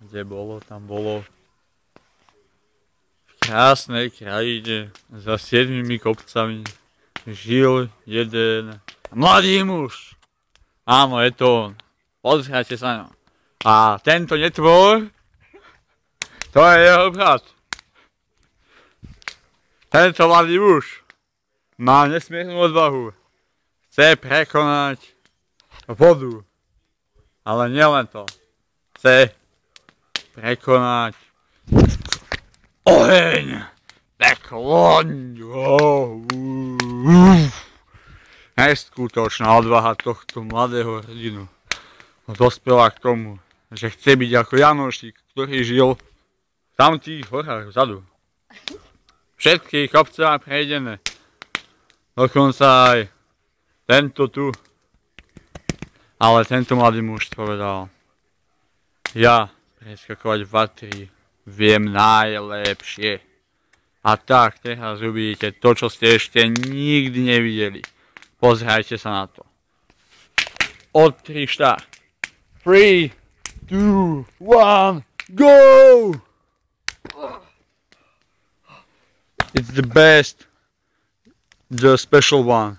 Kde bolo, tam bolo v krásnej krajine za 7 kopcami žil jeden mladý muž. Áno, je to on. Pozrite sa na. A tento netvor, to je jeho brat. Tento mladý muž má nesmiernu odvahu. Chce prekonať vodu. Ale nielen to. Chce prekonať oheň. Peklo. Neskutočná odvaha tohto mladého hrdinu dospela k tomu, že chce byť ako Janošík, ktorý žil v tamtých horách vzadu. Všetky kopce má prejdené. Dokonca aj tento tu. Ale tento mladý muž povedal: ja preskakovať vatry viem najlepšie. A tak teraz uvidíte to, čo ste ešte nikdy nevideli. Pozrajte sa na to. Od 3 štart. 3, 2, 1, go! It's the best, the special one.